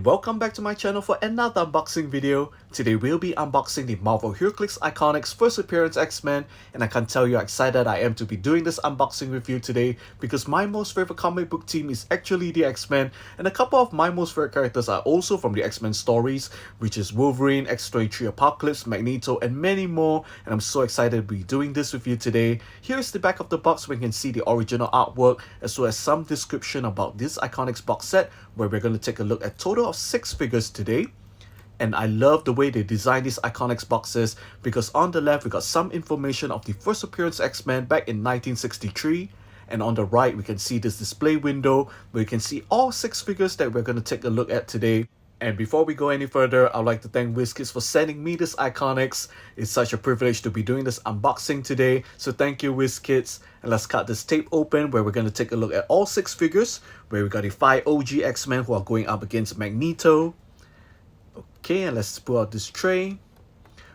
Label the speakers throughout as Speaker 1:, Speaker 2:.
Speaker 1: welcome back to my channel for another unboxing video. Today we'll be unboxing the Marvel HeroClix Iconix first appearance X-Men, and I can tell you how excited I am to be doing this unboxing with you today because my most favorite comic book team is actually the X-Men, and a couple of my most favorite characters are also from the X-Men stories, which is Wolverine, X-23 Apocalypse, Magneto, and many more, and I'm so excited to be doing this with you today. Here's the back of the box where you can see the original artwork as well as some description about this Iconix box set, where we're going to take a look at total of 6 figures today. And I love the way they designed these Iconix boxes because on the left we got some information of the first appearance X-Men back in 1963, and on the right we can see this display window where you can see all 6 figures that we're going to take a look at today. And before we go any further, I'd like to thank WizKids for sending me this Iconix. It's such a privilege to be doing this unboxing today, so thank you WizKids. And let's cut this tape open where we're going to take a look at all 6 figures, where we got the 5 OG X-Men who are going up against Magneto. Okay, and let's pull out this tray.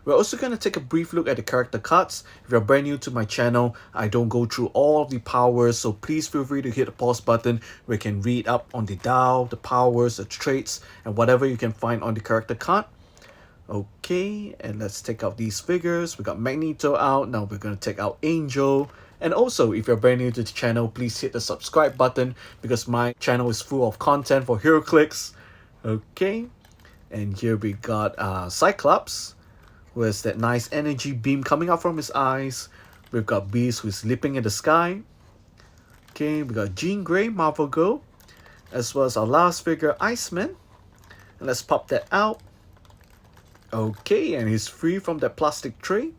Speaker 1: We're also going to take a brief look at the character cards. If you're brand new to my channel, I don't go through all of the powers, so please feel free to hit the pause button where you can read up on the dial, the powers, the traits, and whatever you can find on the character card. Okay, and let's take out these figures. We got Magneto out. Now we're going to take out Angel. And also, if you're brand new to the channel, please hit the subscribe button because my channel is full of content for HeroClix. Okay, and here we got Cyclops, who has that nice energy beam coming out from his eyes. We've got Beast, who's leaping in the sky. Okay, we got Jean Grey, Marvel Girl, as well as our last figure, Iceman. And let's pop that out. Okay, and he's free from that plastic tray.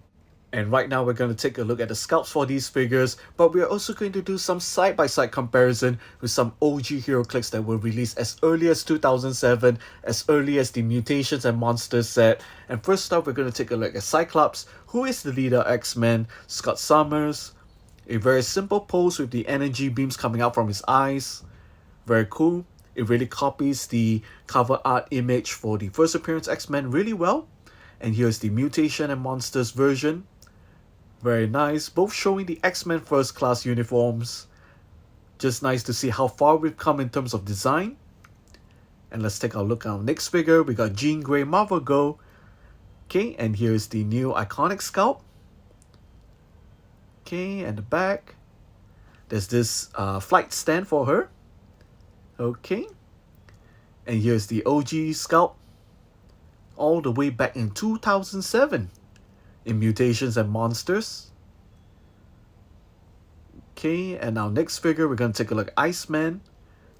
Speaker 1: And right now we're going to take a look at the sculpts for these figures, but we're also going to do some side-by-side comparison with some OG HeroClix that were released as early as 2007, as early as the Mutations and Monsters set. And first up, we're going to take a look at Cyclops, who is the leader of X-Men, Scott Summers. A very simple pose with the energy beams coming out from his eyes. Very cool. It really copies the cover art image for the first appearance X-Men really well. And here's the Mutation and Monsters version. Very nice, both showing the X-Men First Class uniforms. Just nice to see how far we've come in terms of design. And let's take a look at our next figure. We got Jean Grey, Marvel Girl. Okay, and here's the new Iconix Sculpt. Okay, and the back. There's this flight stand for her. Okay. And here's the OG Sculpt. All the way back in 2007. In Mutations and Monsters. Okay, and our next figure, we're going to take a look at Iceman.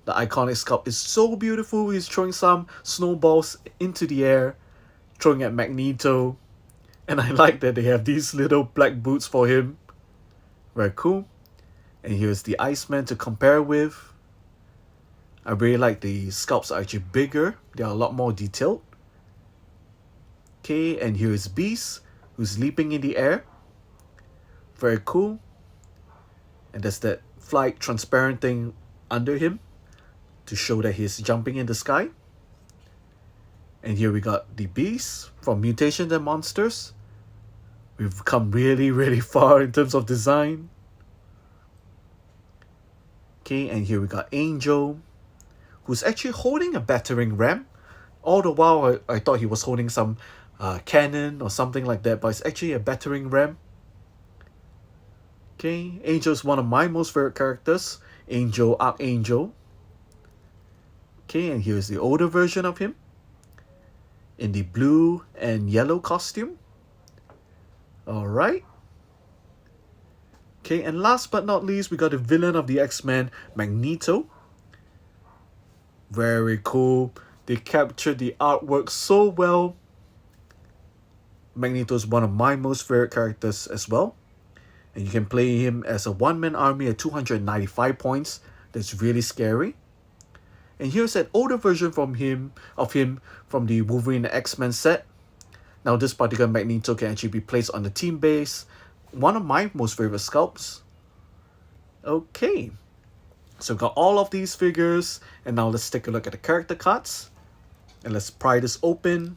Speaker 1: The Iconix sculpt is so beautiful. He's throwing some snowballs into the air, throwing at Magneto. And I like that they have these little black boots for him. Very cool. And here's the Iceman to compare with. I really like the sculpts are actually bigger. They are a lot more detailed. Okay, and here is Beast, who's leaping in the air. Very cool. And there's that flight transparent thing under him to show that he's jumping in the sky. And here we got the Beast from Mutations and Monsters. We've come really far in terms of design. Okay, and here we got Angel, who's actually holding a battering ram. All the while I thought he was holding some cannon or something like that, but it's actually a battering ram. Okay, Angel is one of my most favorite characters. Angel, Archangel. Okay, and here's the older version of him in the blue and yellow costume. Alright. Okay, and last but not least, we got the villain of the X-Men, Magneto. Very cool. They captured the artwork so well. Magneto is one of my most favorite characters as well. And you can play him as a one-man army at 295 points. That's really scary. And here's an older version from him from the Wolverine X-Men set. Now this particular Magneto can actually be placed on the team base. One of my most favorite sculpts. Okay. So we've got all of these figures. And now let's take a look at the character cards. And let's pry this open.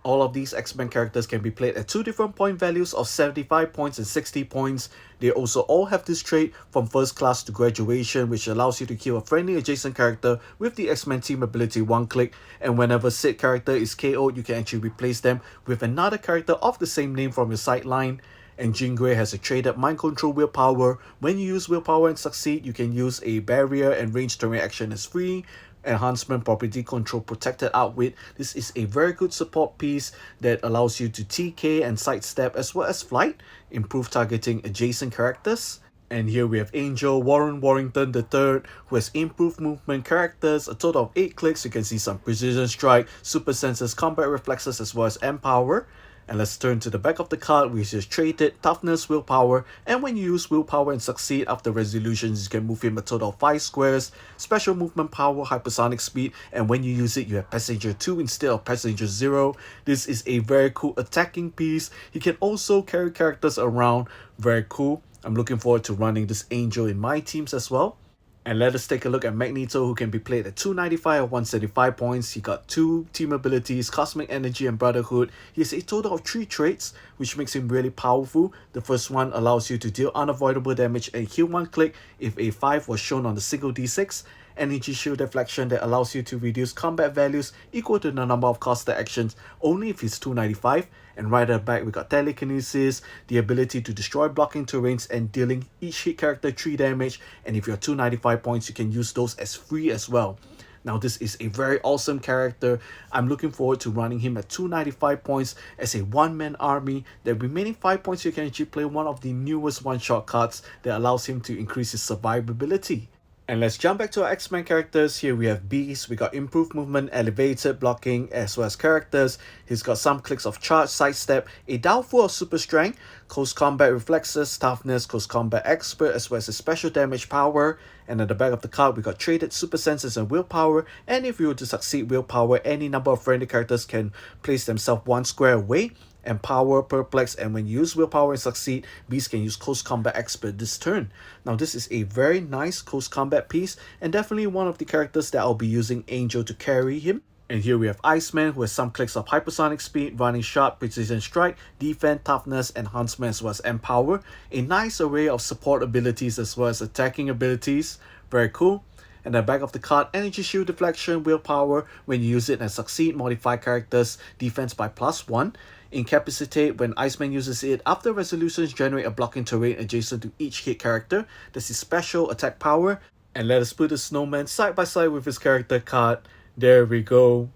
Speaker 1: All of these X-Men characters can be played at two different point values of 75 points and 60 points. They also all have this trait from first class to graduation, which allows you to kill a friendly adjacent character with the X-Men team ability one click, and whenever said character is KO'd, you can actually replace them with another character of the same name from your sideline. And Jean Grey has a traded mind control willpower. When you use willpower and succeed, you can use a barrier and range terrain action as free. Enhancement property control protected outwit. This is a very good support piece that allows you to TK and sidestep as well as flight, improve targeting adjacent characters. And here we have Angel Warren Warrington III, who has improved movement characters, a total of 8 clicks. You can see some precision strike, super senses, combat reflexes, as well as empower. And let's turn to the back of the card, which is traded toughness, willpower, and when you use willpower and succeed after resolutions, you can move him a total of 5 squares, special movement power, hypersonic speed, and when you use it, you have passenger 2 instead of passenger 0. This is a very cool attacking piece. He can also carry characters around, very cool. I'm looking forward to running this Angel in my teams as well. And let us take a look at Magneto, who can be played at 295 or 175 points. He got 2 team abilities, Cosmic Energy and Brotherhood. He has a total of 3 traits, which makes him really powerful. The first one allows you to deal unavoidable damage and heal 1 click if a 5 was shown on the single d6. Energy Shield Deflection that allows you to reduce combat values equal to the number of caster actions only if it's 295. And right at the back we got Telekinesis, the ability to destroy blocking terrains and dealing each hit character 3 damage, and if you're 295 points you can use those as free as well. Now this is a very awesome character. I'm looking forward to running him at 295 points as a one-man army. The remaining 5 points you can actually play one of the newest one-shot cards that allows him to increase his survivability. And let's jump back to our X-Men characters. Here we have Beast. We got improved movement, elevated blocking, as well as characters. He's got some clicks of charge, sidestep, a downfall of super strength, close combat reflexes, toughness, close combat expert, as well as a special damage power. And at the back of the card, we got traded super senses and willpower. And if you were to succeed willpower, any number of friendly characters can place themselves 1 square away. Empower, perplex, and when you use willpower and succeed, Beast can use close combat expert this turn. Now this is a very nice close combat piece and definitely one of the characters that I'll be using Angel to carry him. And here we have Iceman, who has some clicks of hypersonic speed, running shot, precision strike, defense, toughness, enhancement, as well as empower. A nice array of support abilities as well as attacking abilities. Very cool. And the back of the card, Energy Shield Deflection, willpower. When you use it and succeed, modify characters' defense by +1. Incapacitate, when Iceman uses it, after resolutions generate a blocking terrain adjacent to each hit character. That's his special attack power. And let us put the snowman side by side with his character card. There we go.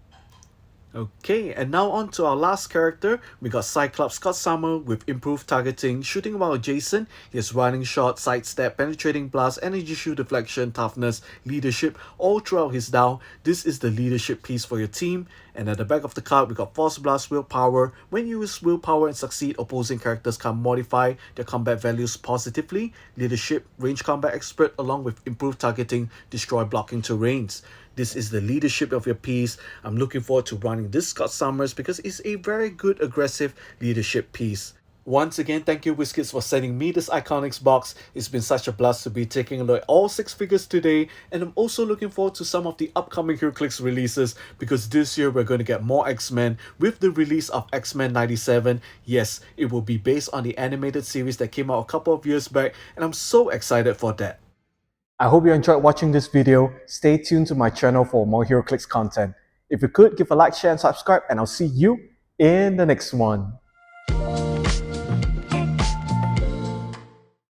Speaker 1: Okay, and now on to our last character. We got Cyclops Scott Summer with improved targeting, shooting while adjacent. He has running shot, sidestep, penetrating blast, energy shield deflection, toughness, leadership, all throughout his down. This is the leadership piece for your team. And at the back of the card, we got Force Blast, willpower. When you use willpower and succeed, opposing characters can modify their combat values positively. Leadership, range combat expert, along with improved targeting, destroy blocking terrains. This is the leadership of your piece. I'm looking forward to running this Scott Summers because it's a very good aggressive leadership piece. Once again, thank you WizKids for sending me this Iconix box. It's been such a blast to be taking a look at all 6 figures today, and I'm also looking forward to some of the upcoming HeroClix releases because this year we're going to get more X-Men with the release of X-Men 97. Yes, it will be based on the animated series that came out a couple of years back, and I'm so excited for that. I hope you enjoyed watching this video. Stay tuned to my channel for more HeroClix content. If you could, give a like, share, and subscribe, and I'll see you in the next one.